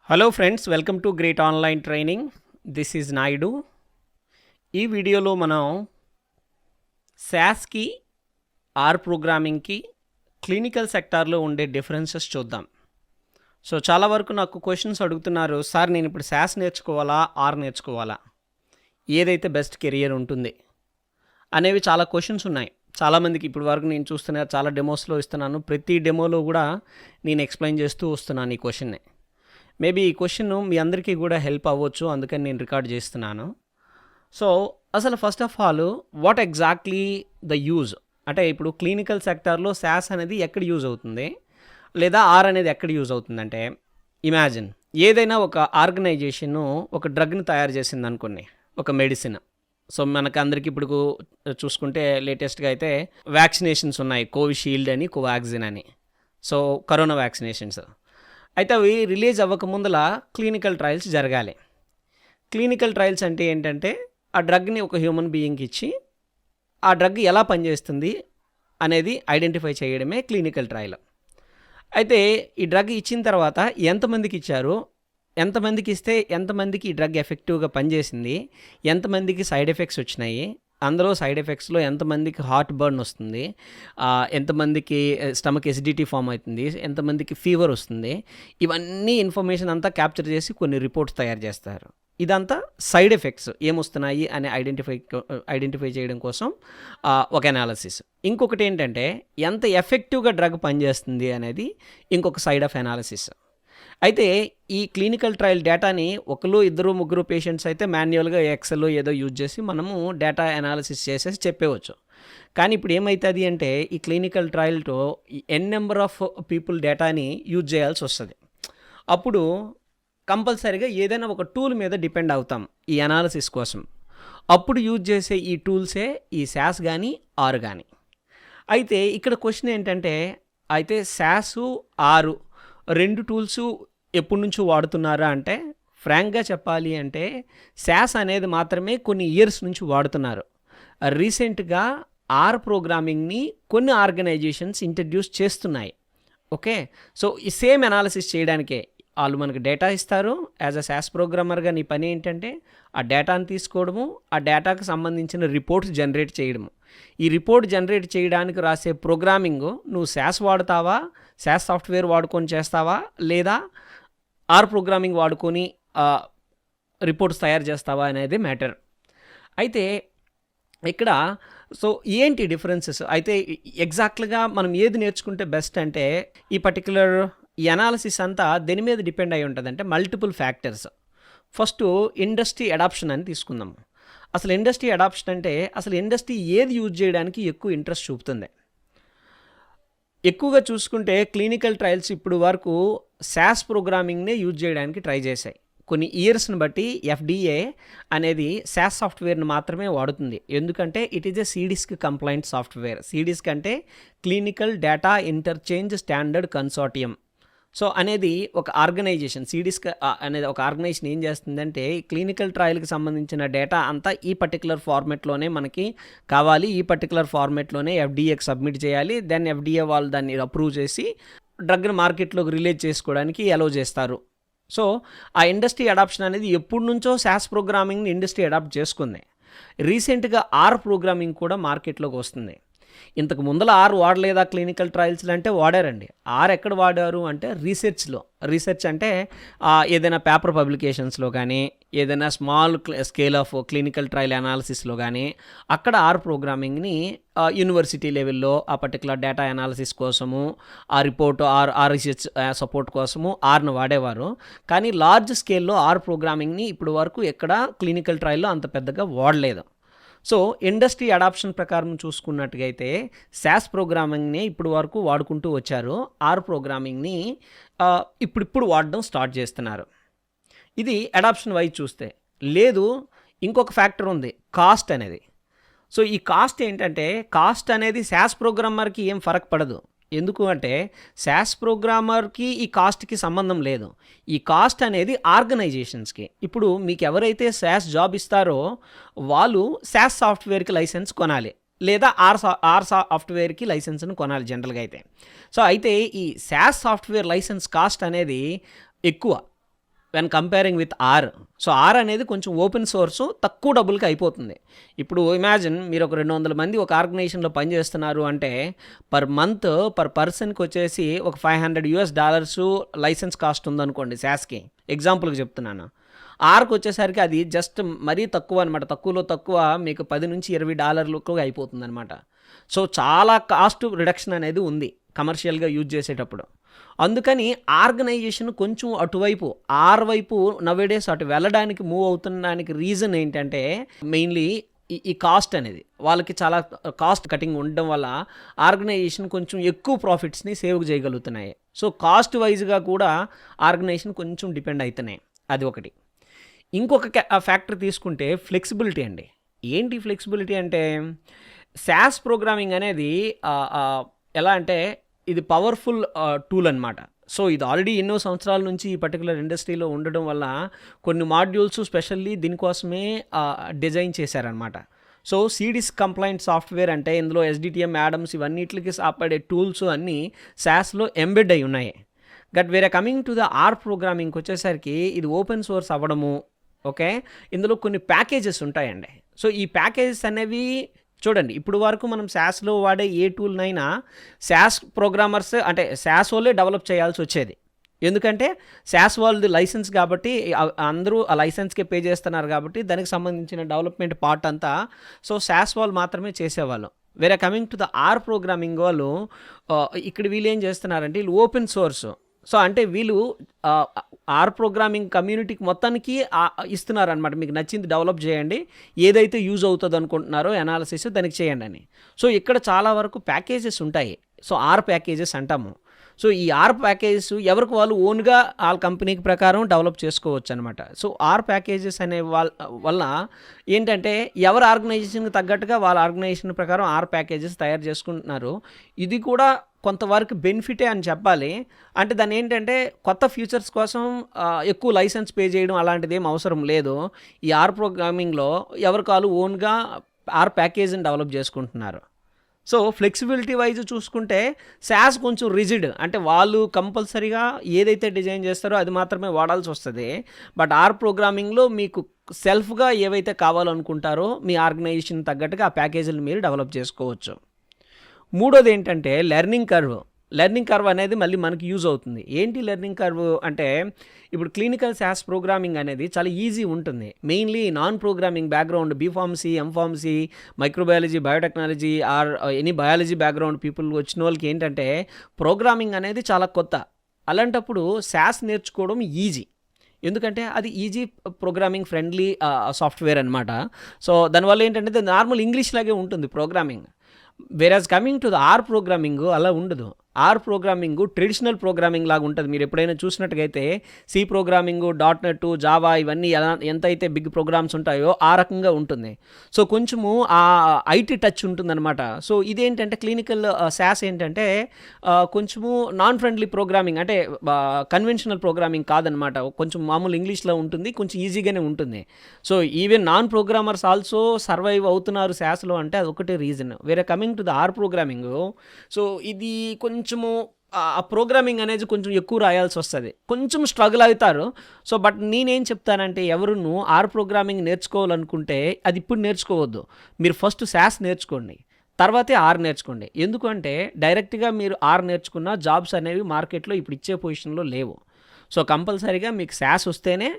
Hello friends, welcome to great online training. This is Naidu. ఈ వీడియోలో మనం శాస్కి, ఆర్ ప్రోగ్రామింగ్కి, క్లినికల్ సెక్టార్లో ఉండే డిఫరెన్సెస్ చూద్దాం. సో చాలా వరకు నాకు క్వశ్చన్స్ అడుగుతున్నారు, సార్ నేను ఇప్పుడు శాస్ నేర్చుకోవాలా, ఆర్ నేర్చుకోవాలా, ఏదైతే బెస్ట్ కెరియర్ ఉంటుంది అనేవి చాలా క్వశ్చన్స్ ఉన్నాయి. చాలామందికి ఇప్పుడు వరకు నేను చూస్తున్నా, చాలా డెమోస్లో ఇస్తున్నాను. ప్రతి డెమోలో కూడా నేను ఎక్స్ప్లెయిన్ చేస్తూ వస్తున్నాను ఈ క్వశ్చన్ని. మేబీ ఈ క్వశ్చన్ మీ అందరికీ కూడా హెల్ప్ అవ్వచ్చు, అందుకని నేను రికార్డ్ చేస్తున్నాను. సో అసలు first of all what exactly the use, అంటే ఇప్పుడు క్లినికల్ సెక్టార్లో శాస్ అనేది ఎక్కడ యూజ్ అవుతుంది, లేదా ఆర్ అనేది ఎక్కడ యూజ్ అవుతుందంటే, ఇమాజిన్ ఏదైనా ఒక ఆర్గనైజేషన్ ఒక డ్రగ్ని తయారు చేసింది అనుకోండి, ఒక మెడిసిన్. సో మనకు అందరికీ ఇప్పుడు చూసుకుంటే లేటెస్ట్గా అయితే వ్యాక్సినేషన్స్ ఉన్నాయి, కోవిషీల్డ్ అని, కోవాక్సిన్ అని. సో కరోనా వ్యాక్సినేషన్స్ అయితే అవి రిలీజ్ అవ్వకముందల క్లినికల్ ట్రయల్స్ జరగాలి. క్లినికల్ ట్రయల్స్ అంటే ఏంటంటే, ఆ డ్రగ్ని ఒక హ్యూమన్ బీయింగ్కి ఇచ్చి ఆ డ్రగ్ ఎలా పనిచేస్తుంది అనేది ఐడెంటిఫై చేయడమే క్లినికల్ ట్రయల్. అయితే ఈ డ్రగ్ ఇచ్చిన తర్వాత ఎంతమందికి ఇచ్చారు, ఎంతమందికి ఇస్తే ఎంతమందికి ఈ డ్రగ్ ఎఫెక్టివ్గా పనిచేసింది, ఎంతమందికి సైడ్ ఎఫెక్ట్స్ వచ్చినాయి, అందులో సైడ్ ఎఫెక్ట్స్లో ఎంతమందికి హార్ట్ బర్న్ వస్తుంది, ఎంతమందికి స్టమక్ ఎసిడిటీ ఫామ్ అవుతుంది, ఎంతమందికి ఫీవర్ వస్తుంది, ఇవన్నీ ఇన్ఫర్మేషన్ అంతా క్యాప్చర్ చేసి కొన్ని రిపోర్ట్స్ తయారు చేస్తారు. ఇదంతా సైడ్ ఎఫెక్ట్స్ ఏమొస్తున్నాయి అని ఐడెంటిఫై చేయడం కోసం ఒక అనాలిసిస్. ఇంకొకటి ఏంటంటే, ఎంత ఎఫెక్టివ్గా డ్రగ్ పనిచేస్తుంది అనేది ఇంకొక సైడ్ ఆఫ్ అనాలిసిస్. అయితే ఈ క్లినికల్ ట్రయల్ డేటాని ఒకరు, ఇద్దరు, ముగ్గురు పేషెంట్స్ అయితే మాన్యువల్గా ఎక్సెల్ ఏదో యూజ్ చేసి మనము డేటా అనాలిసిస్ చేసేసి చెప్పేవచ్చు. కానీ ఇప్పుడు ఏమవుతుంది అంటే, ఈ క్లినికల్ ట్రయల్తో ఎన్ నెంబర్ ఆఫ్ పీపుల్ డేటాని యూజ్ చేయాల్సి వస్తుంది. అప్పుడు కంపల్సరీగా ఏదైనా ఒక టూల్ మీద డిపెండ్ అవుతాం ఈ అనాలిసిస్ కోసం. అప్పుడు యూజ్ చేసే ఈ టూల్సే ఈ శాస్ కానీ ఆర్ కానీ. అయితే ఇక్కడ క్వశ్చన్ ఏంటంటే, అయితే శాసు ఆరు రెండు టూల్స్ ఎప్పటి నుంచో వాడుతున్నారా అంటే, ఫ్రాంక్గా చెప్పాలి అంటే శాస్ అనేది మాత్రమే కొన్ని ఇయర్స్ నుంచి వాడుతున్నారు. రీసెంట్గా ఆర్ ప్రోగ్రామింగ్ని కొన్ని ఆర్గనైజేషన్స్ ఇంట్రడ్యూస్ చేస్తున్నాయి. ఓకే, సో ఈ సేమ్ అనాలిసిస్ చేయడానికే వాళ్ళు మనకు డేటా ఇస్తారు. యాజ్ అ శాస్ ప్రోగ్రామర్గా నీ పని ఏంటంటే ఆ డేటాను తీసుకోవడము, ఆ డేటాకు సంబంధించిన రిపోర్ట్స్ జనరేట్ చేయడము. ఈ రిపోర్ట్ జనరేట్ చేయడానికి రాసే ప్రోగ్రామింగ్ నువ్వు శాస్ వాడుతావా, శాస్ సాఫ్ట్వేర్ వాడుకొని చేస్తావా, లేదా ఆర్ ప్రోగ్రామింగ్ వాడుకొని రిపోర్ట్స్ తయారు చేస్తావా అనేది మ్యాటర్. అయితే ఇక్కడ సో ఏంటి డిఫరెన్సెస్, అయితే ఎగ్జాక్ట్గా మనం ఏది నేర్చుకుంటే బెస్ట్ అంటే, ఈ పర్టికులర్ ఈ అనాలిసిస్ అంతా దేని మీద డిపెండ్ అయి ఉంటుంది అంటే multiple factors. First industry adoption అని తీసుకుందాం. అసలు ఇండస్ట్రీ అడాప్షన్ అంటే, అసలు ఇండస్ట్రీ ఏది యూజ్ చేయడానికి ఎక్కువ ఇంట్రెస్ట్ చూపుతుంది. ఎక్కువగా చూసుకుంటే క్లినికల్ ట్రయల్స్ ఇప్పుడు వరకు శాస్ ప్రోగ్రామింగ్నే యూజ్ చేయడానికి ట్రై చేశాయి. కొన్ని ఇయర్స్ని బట్టి ఎఫ్డిఏ అనేది శాస్ సాఫ్ట్వేర్ని మాత్రమే వాడుతుంది. ఎందుకంటే it is a CDISC compliant software. CDISC అంటే clinical data interchange standard consortium. So అనేది ఒక ఆర్గనైజేషన్, సిడిస్క్ అనేది ఒక ఆర్గనైజేషన్ ఏం చేస్తుందంటే, క్లినికల్ ట్రయల్కి సంబంధించిన డేటా అంతా ఈ పర్టికులర్ ఫార్మెట్లోనే మనకి కావాలి, ఈ పర్టికులర్ ఫార్మెట్లోనే ఎఫ్డిఏకి సబ్మిట్ చేయాలి. దెన్ ఎఫ్డిఏ వాళ్ళు దాన్ని అప్రూవ్ చేసి డ్రగ్ని మార్కెట్లోకి రిలీజ్ చేసుకోవడానికి అలౌ చేస్తారు. సో ఆ ఇండస్ట్రీ అడాప్షన్ అనేది ఎప్పటి నుంచో శాస్ ప్రోగ్రామింగ్ని ఇండస్ట్రీ అడాప్ట్ చేసుకుంది. రీసెంట్గా ఆర్ ప్రోగ్రామింగ్ కూడా మార్కెట్లోకి వస్తుంది. ఇంతకు ముందల ఆర్ వాడలేదా క్లినికల్ ట్రయల్స్లో అంటే వాడారండి. ఆర్ ఎక్కడ వాడారు అంటే రీసెర్చ్లో. రీసెర్చ్ అంటే ఏదైనా పేపర్ పబ్లికేషన్స్లో కానీ, ఏదైనా small scale of clinical trial అనాలిసిస్లో కానీ అక్కడ ఆర్ ప్రోగ్రామింగ్ని యూనివర్సిటీ లెవెల్లో ఆ పర్టికులర్ డేటా అనాలిసిస్ కోసము, ఆ రిపోర్ట్ ఆర్ రీసెర్చ్ సపోర్ట్ కోసము ఆర్ను వాడేవారు. కానీ లార్జ్ స్కేల్లో ఆర్ ప్రోగ్రామింగ్ని ఇప్పుడు వరకు ఎక్కడ క్లినికల్ ట్రయల్లో అంత పెద్దగా వాడలేదు. సో ఇండస్ట్రీ అడాప్షన్ ప్రకారం చూసుకున్నట్టుగైతే శాస్ ప్రోగ్రామింగ్ని ఇప్పుడు వరకు వాడుకుంటూ వచ్చారు. ఆర్ ప్రోగ్రామింగ్ని ఇప్పుడు వాడడం స్టార్ట్ చేస్తున్నారు. ఇది అడాప్షన్ వైజ్ చూస్తే. లేదు, ఇంకొక ఫ్యాక్టర్ ఉంది, కాస్ట్ అనేది. సో ఈ కాస్ట్ ఏంటంటే, కాస్ట్ అనేది శాస్ ప్రోగ్రామర్కి ఏం ఫరక్ పడదు. ఎందుకు అంటే శాస్ ప్రోగ్రామర్కి ఈ కాస్ట్కి సంబంధం లేదు. ఈ కాస్ట్ అనేది ఆర్గనైజేషన్స్కి. ఇప్పుడు మీకు ఎవరైతే శాస్ జాబ్ ఇస్తారో వాళ్ళు శాస్ సాఫ్ట్వేర్కి లైసెన్స్ కొనాలి, లేదా ఆర్ సాఫ్ట్వేర్కి లైసెన్స్ను కొనాలి జనరల్గా అయితే. సో అయితే ఈ శాస్ సాఫ్ట్వేర్ లైసెన్స్ కాస్ట్ అనేది ఎక్కువ. When comparing with R. So R అనేది కొంచెం ఓపెన్ సోర్స్, తక్కువ డబ్బులకి అయిపోతుంది. ఇప్పుడు ఇమాజిన్ మీరు ఒక 200 మంది ఒక ఆర్గనైజేషన్లో పనిచేస్తున్నారు అంటే పర్ మంత్ పర్ పర్సన్కి వచ్చేసి ఒక $500 లైసెన్స్ కాస్ట్ ఉందనుకోండి శాస్కి, ఎగ్జాంపుల్కి చెప్తున్నాను. ఆర్కి వచ్చేసరికి అది జస్ట్ మరీ తక్కువ అనమాట, తక్కువలో తక్కువ మీకు $10 నుంచి $20 అయిపోతుంది అనమాట. సో చాలా కాస్ట్ రిడక్షన్ అనేది ఉంది కమర్షియల్గా యూజ్ చేసేటప్పుడు. అందుకని ఆర్గనైజేషన్ కొంచెం అటువైపు ఆర్ వైపు నవేడేస్ అటు వెళ్ళడానికి మూవ్ అవుతున్నదానికి రీజన్ ఏంటంటే మెయిన్లీ ఈ కాస్ట్ అనేది వాళ్ళకి చాలా కాస్ట్ కటింగ్ ఉండడం వల్ల ఆర్గనైజేషన్ కొంచెం ఎక్కువ ప్రాఫిట్స్ని సేవ్ చేయగలుగుతున్నాయి. సో కాస్ట్ వైజ్గా కూడా ఆర్గనైజేషన్ కొంచెం డిపెండ్ అవుతున్నాయి. అది ఒకటి. ఇంకొక ఫ్యాక్టర్ తీసుకుంటే ఫ్లెక్సిబిలిటీ అండి. ఏంటి ఫ్లెక్సిబిలిటీ అంటే శాస్ ప్రోగ్రామింగ్ అనేది ఎలా అంటే ఇది పవర్ఫుల్ టూల్ అనమాట. సో ఇది ఆల్రెడీ ఎన్నో సంవత్సరాల నుంచి ఈ పర్టికులర్ ఇండస్ట్రీలో ఉండడం వల్ల కొన్ని మాడ్యూల్స్ స్పెషల్లీ దీనికోసమే డిజైన్ చేశారనమాట. సో సిడిస్ కంప్లైంట్ సాఫ్ట్వేర్ అంటే ఇందులో ఎస్డిటిఎం, యాడమ్స్ ఇవన్నిటికి సాపడే టూల్స్ అన్నీ శాస్లో ఎంబెడ్ అయి ఉన్నాయి. బట్ వేరే కమింగ్ టు ద ఆర్ ప్రోగ్రామింగ్కి వచ్చేసరికి ఇది ఓపెన్ సోర్స్ అవ్వడము. ఓకే, ఇందులో కొన్ని ప్యాకేజెస్ ఉంటాయండి. సో ఈ ప్యాకేజెస్ అనేవి చూడండి, ఇప్పుడు వరకు మనం శాస్లో వాడే ఏ టూల్నైనా శాస్ ప్రోగ్రామర్స్ అంటే శాస్ వాళ్ళే డెవలప్ చేయాల్సి వచ్చేది. ఎందుకంటే శాస్ వాళ్ళది లైసెన్స్ కాబట్టి అందరూ ఆ లైసెన్స్కే పే చేస్తున్నారు కాబట్టి దానికి సంబంధించిన డెవలప్మెంట్ పార్ట్ అంతా సో శాస్ వాళ్ళు మాత్రమే చేసేవాళ్ళు. వేరే coming to the R programming వాళ్ళు ఇక్కడ వీళ్ళు ఏం చేస్తున్నారంటే వీళ్ళు ఓపెన్ సోర్స్. సో అంటే వీళ్ళు ఆర్ ప్రోగ్రామింగ్ కమ్యూనిటీకి మొత్తానికి ఇస్తున్నారనమాట, మీకు నచ్చింది డెవలప్ చేయండి, ఏదైతే యూజ్ అవుతుంది అనుకుంటున్నారో అనాలిసిస్ దానికి చేయండి అని. సో ఇక్కడ చాలా వరకు ప్యాకేజెస్ ఉంటాయి. సో ఆర్ ప్యాకేజెస్ అంటాము. సో ఈ ఆర్ ప్యాకేజెస్ ఎవరికి వాళ్ళు ఓన్గా వాళ్ళ కంపెనీకి ప్రకారం డెవలప్ చేసుకోవచ్చు అనమాట. సో ఆర్ ప్యాకేజెస్ అనే వల్ల ఏంటంటే ఎవరు ఆర్గనైజేషన్కి తగ్గట్టుగా వాళ్ళ ఆర్గనైజేషన్ ప్రకారం ఆర్ ప్యాకేజెస్ తయారు చేసుకుంటున్నారు. ఇది కూడా కొంతవరకు బెనిఫిటే అని చెప్పాలి. అంటే దాని ఏంటంటే కొత్త ఫ్యూచర్స్ కోసం ఎక్కువ లైసెన్స్ పే చేయడం అలాంటిది ఏం అవసరం లేదు. ఈ ఆర్ ప్రోగ్రామింగ్లో ఎవరికి వాళ్ళు ఓన్గా ఆర్ ప్యాకేజీని డెవలప్ చేసుకుంటున్నారు. సో ఫ్లెక్సిబిలిటీ వైజ్ చూసుకుంటే శాస్ కొంచెం రిజిడ్, అంటే వాళ్ళు కంపల్సరీగా ఏదైతే డిజైన్ చేస్తారో అది మాత్రమే వాడాల్సి వస్తుంది. బట్ ఆర్ ప్రోగ్రామింగ్లో మీకు సెల్ఫ్గా ఏవైతే కావాలనుకుంటారో మీ ఆర్గనైజేషన్ తగ్గట్టుగా ఆ ప్యాకేజీలు మీరు డెవలప్ చేసుకోవచ్చు. మూడోది ఏంటంటే లెర్నింగ్ కర్వ్ అనేది మళ్ళీ మనకి యూజ్ అవుతుంది. ఏంటి లెర్నింగ్ కర్వ్ అంటే ఇప్పుడు క్లినికల్ శాస్ ప్రోగ్రామింగ్ అనేది చాలా ఈజీ ఉంటుంది. Mainly non programming background B Pharmacy, M Pharmacy, microbiology, biotechnology or any biology background people వచ్చిన వాళ్ళకి ఏంటంటే ప్రోగ్రామింగ్ అనేది చాలా కొత్త. అలాంటప్పుడు శాస్ నేర్చుకోవడం ఈజీ, ఎందుకంటే అది ఈజీ ప్రోగ్రామింగ్ ఫ్రెండ్లీ సాఫ్ట్వేర్ అనమాట. సో దానివల్ల ఏంటంటే నార్మల్ ఇంగ్లీష్ లాగే ఉంటుంది programming. Whereas coming to the R programming అలా ఉండదు. ఆర్ ప్రోగ్రామింగ్ ట్రెడిషనల్ ప్రోగ్రామింగ్ లాగా ఉంటుంది. మీరు ఎప్పుడైనా చూసినట్టుగైతే సి ప్రోగ్రామింగ్, .NET, జావా ఇవన్నీ ఎంతైతే బిగ్ ప్రోగ్రామ్స్ ఉంటాయో ఆ రకంగా ఉంటుంది. సో కొంచెము ఆ ఐటీ టచ్ ఉంటుందన్నమాట. సో ఇదేంటంటే క్లినికల్ శాస్ ఏంటంటే కొంచెము నాన్ ఫ్రెండ్లీ ప్రోగ్రామింగ్, అంటే కన్వెన్షనల్ ప్రోగ్రామింగ్ కాదనమాట. కొంచెం మామూలు ఇంగ్లీష్లో ఉంటుంది, కొంచెం ఈజీగానే ఉంటుంది. So even non programmers also survive అవుతున్నారు శాస్లో అంటే అది ఒకటే రీజన్. వేరే coming to the R programming, so ఇది కొంచెము ఆ ప్రోగ్రామింగ్ అనేది కొంచెం ఎక్కువ రాయాల్సి వస్తుంది, కొంచెం స్ట్రగుల్ అవుతారు. సో బట్ నేనేం చెప్తానంటే ఎవరును ఆర్ ప్రోగ్రామింగ్ నేర్చుకోవాలనుకుంటే అది ఇప్పుడు నేర్చుకోవద్దు. మీరు ఫస్ట్ శాస్ నేర్చుకోండి, తర్వాతే ఆర్ నేర్చుకోండి. ఎందుకంటే డైరెక్ట్గా మీరు ఆర్ నేర్చుకున్న జాబ్స్ అనేవి మార్కెట్లో ఇప్పుడు ఇచ్చే పొజిషన్లో లేవు. సో కంపల్సరీగా మీకు శాస్ వస్తేనే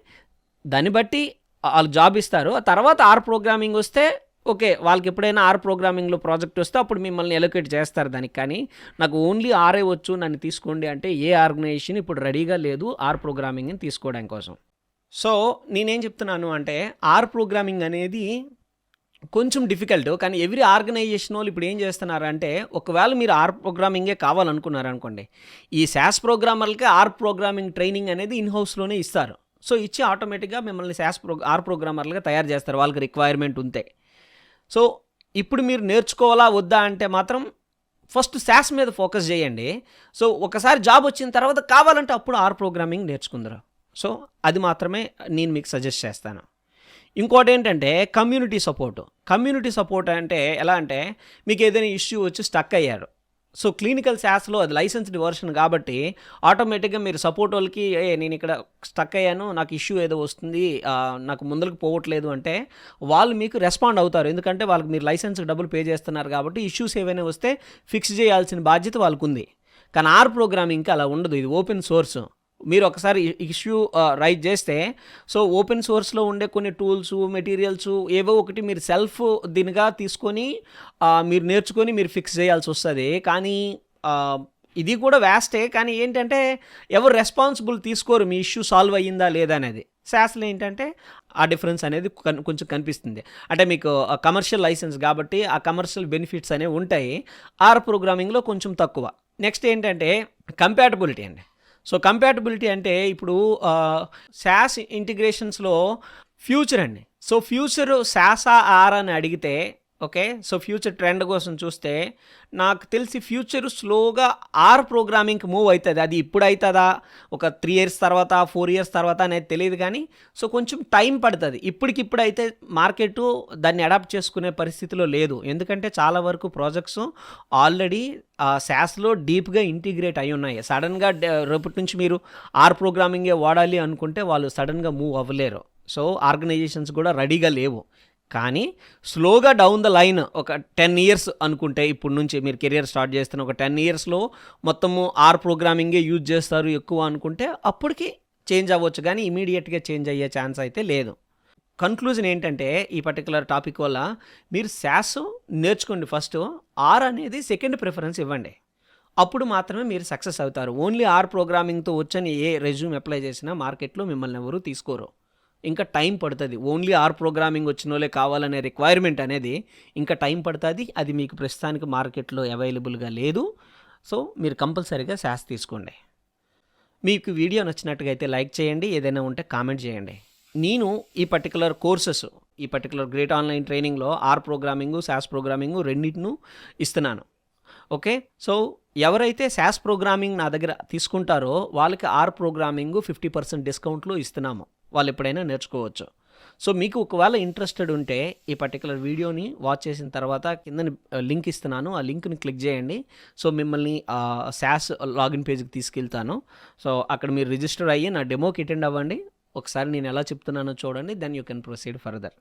దాన్ని బట్టి వాళ్ళు జాబ్ ఇస్తారు. ఆ తర్వాత ఆర్ ప్రోగ్రామింగ్ వస్తే ఓకే, వాళ్ళకి ఎప్పుడైనా ఆర్ ప్రోగ్రామింగ్లో ప్రాజెక్ట్ వస్తే అప్పుడు మిమ్మల్ని ఎలొకేట్ చేస్తారు దానికి. కానీ నాకు ఓన్లీ ఆరే వచ్చు నన్ను తీసుకోండి అంటే ఏ ఆర్గనైజేషన్ ఇప్పుడు రెడీగా లేదు ఆర్ ప్రోగ్రామింగ్ని తీసుకోవడం కోసం. సో నేనేం చెప్తున్నాను అంటే ఆర్ ప్రోగ్రామింగ్ అనేది కొంచెం డిఫికల్ట్, కానీ ఎవ్రీ ఆర్గనైజేషన్ వాళ్ళు ఇప్పుడు ఏం చేస్తున్నారంటే ఒకవేళ మీరు ఆర్ ప్రోగ్రామింగే కావాలనుకున్నారనుకోండి, ఈ శాస్ ప్రోగ్రామర్లకి ఆర్ ప్రోగ్రామింగ్ ట్రైనింగ్ అనేది ఇన్హౌస్లోనే ఇస్తారు. సో ఇచ్చి ఆటోమేటిక్గా మిమ్మల్ని ఆర్ ప్రోగ్రామర్లుగా తయారు చేస్తారు వాళ్ళకి రిక్వైర్మెంట్ ఉంటే. సో ఇప్పుడు మీరు నేర్చుకోవాలా వద్దా అంటే మాత్రం ఫస్ట్ శాస్ మీద ఫోకస్ చేయండి. సో ఒకసారి జాబ్ వచ్చిన తర్వాత కావాలంటే అప్పుడు ఆర్ ప్రోగ్రామింగ్ నేర్చుకుందరు. సో అది మాత్రమే నేను మీకు సజెస్ట్ చేస్తాను. ఇంకోటి ఏంటంటే కమ్యూనిటీ సపోర్ట్ అంటే ఎలా అంటే మీకు ఏదైనా ఇష్యూ వచ్చి స్టక్ అయ్యారు. సో క్లినికల్ శాస్లో అది లైసెన్స్డ్ వర్షన్ కాబట్టి ఆటోమేటిక్గా మీరు సపోర్ట్ వాళ్ళకి నేను ఇక్కడ స్టక్ అయ్యాను, నాకు ఇష్యూ ఏదో వస్తుంది, నాకు ముందుకు పోవట్లేదు అంటే వాళ్ళు మీకు రెస్పాండ్ అవుతారు. ఎందుకంటే వాళ్ళకి మీరు లైసెన్స్కి డబ్బులు పే చేస్తున్నారు కాబట్టి ఇష్యూస్ ఏవైనా వస్తే ఫిక్స్ చేయాల్సిన బాధ్యత వాళ్ళకు ఉంది. కానీ ఆర్ ప్రోగ్రామింగ్కి అలా ఉండదు. ఇది ఓపెన్ సోర్స్. మీరు ఒకసారి ఇష్యూ రైజ్ చేస్తే సో ఓపెన్ సోర్స్లో ఉండే కొన్ని టూల్స్, మెటీరియల్స్ ఏవో ఒకటి మీరు సెల్ఫ్ దీనిగా తీసుకొని మీరు నేర్చుకొని మీరు ఫిక్స్ చేయాల్సి వస్తుంది. కానీ ఇది కూడా వేస్టే. కానీ ఏంటంటే ఎవరు రెస్పాన్సిబుల్ తీసుకోరు మీ ఇష్యూ సాల్వ్ అయ్యిందా లేదా అనేది. శాస్లో ఏంటంటే ఆ డిఫరెన్స్ అనేది కొంచెం కనిపిస్తుంది. అంటే మీకు కమర్షియల్ లైసెన్స్ కాబట్టి ఆ కమర్షియల్ బెనిఫిట్స్ అనేవి ఉంటాయి. ఆర్ ప్రోగ్రామింగ్లో కొంచెం తక్కువ. నెక్స్ట్ ఏంటంటే కంపాటబిలిటీ అండి. సో కంపాటబిలిటీ అంటే ఇప్పుడు శాస్ ఇంటిగ్రేషన్స్లో ఫ్యూచర్ అండి. సో ఫ్యూచర్ శాసా ఆర్ అని అడిగితే ఓకే, సో ఫ్యూచర్ ట్రెండ్ కోసం చూస్తే నాకు తెలిసి ఫ్యూచర్ స్లోగా ఆర్ ప్రోగ్రామింగ్కి మూవ్ అవుతుంది. అది ఇప్పుడు అవుతుందా, ఒక 3 years తర్వాత 4 years తర్వాత అనేది తెలియదు. కానీ సో కొంచెం టైం పడుతుంది. ఇప్పటికిప్పుడు అయితే మార్కెట్ దాన్ని అడాప్ట్ చేసుకునే పరిస్థితిలో లేదు. ఎందుకంటే చాలా వరకు ప్రాజెక్ట్స్ ఆల్రెడీ శాస్లో డీప్గా ఇంటిగ్రేట్ అయి ఉన్నాయి. సడన్గా రేపటి నుంచి మీరు ఆర్ ప్రోగ్రామింగే వాడాలి అనుకుంటే వాళ్ళు సడన్గా మూవ్ అవ్వలేరు. సో ఆర్గనైజేషన్స్ కూడా రెడీగా లేవు. కానీ స్లోగా డౌన్ ద లైన్ ఒక 10 years అనుకుంటే, ఇప్పుడు నుంచి మీరు కెరియర్ స్టార్ట్ చేస్తున్న ఒక 10 yearsలో మొత్తము ఆర్ ప్రోగ్రామింగే యూజ్ చేస్తారు ఎక్కువ అనుకుంటే అప్పటికి చేంజ్ అవ్వచ్చు. కానీ ఇమీడియట్గా చేంజ్ అయ్యే ఛాన్స్ అయితే లేదు. కన్క్లూజన్ ఏంటంటే ఈ పర్టికులర్ టాపిక్ వల్ల మీరు శాస్ నేర్చుకోండి ఫస్ట్. ఆర్ అనేది సెకండ్ ప్రిఫరెన్స్ ఇవ్వండి. అప్పుడు మాత్రమే మీరు సక్సెస్ అవుతారు. ఓన్లీ ఆర్ ప్రోగ్రామింగ్తో వచ్చని ఏ రెజ్యూమ్ అప్లై చేసినా మార్కెట్లో మిమ్మల్ని ఎవరు తీసుకోరు. ఇంకా టైం పడుతుంది. ఓన్లీ ఆర్ ప్రోగ్రామింగ్ వచ్చిన వాళ్ళే కావాలనే రిక్వైర్మెంట్ అనేది ఇంకా టైం పడుతుంది. అది మీకు ప్రస్తుతానికి మార్కెట్లో అవైలబుల్గా లేదు. సో మీరు కంపల్సరీగా శాస్ తీసుకోండి. మీకు వీడియో నచ్చినట్టుగా అయితే లైక్ చేయండి, ఏదైనా ఉంటే కామెంట్ చేయండి. నేను ఈ పర్టికులర్ కోర్సెస్, ఈ పర్టికులర్ గ్రేట్ ఆన్లైన్ ట్రైనింగ్లో ఆర్ ప్రోగ్రామింగు, శాస్ ప్రోగ్రామింగు రెండింటిను ఇస్తున్నాను. ఓకే, సో ఎవరైతే శాస్ ప్రోగ్రామింగ్ నా దగ్గర తీసుకుంటారో వాళ్ళకి ఆర్ ప్రోగ్రామింగు 50% డిస్కౌంట్లో ఇస్తున్నాము. వాళ్ళు ఎప్పుడైనా నేర్చుకోవచ్చు. సో మీకు ఒకవేళ ఇంట్రెస్టెడ్ ఉంటే ఈ పర్టికులర్ వీడియోని వాచ్ చేసిన తర్వాత కింద లింక్ ఇస్తున్నాను, ఆ లింక్ని క్లిక్ చేయండి. సో మిమ్మల్ని శాస్ లాగిన్ పేజ్కి తీసుకెళ్తాను. సో అక్కడ మీరు రిజిస్టర్ అయ్యి నా డెమోకి అటెండ్ అవ్వండి. ఒకసారి నేను ఎలా చెప్తున్నానో చూడండి, then you can proceed further.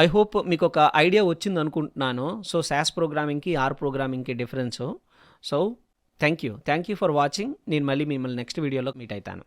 I hope మీకు ఒక ఐడియా వచ్చింది అనుకుంటున్నాను. సో శాస్ ప్రోగ్రామింగ్కి ఆర్ ప్రోగ్రామింగ్కి difference. So thank you for watching. నేను మళ్ళీ మిమ్మల్ని నెక్స్ట్ వీడియోలో మీట్ అవుతాను.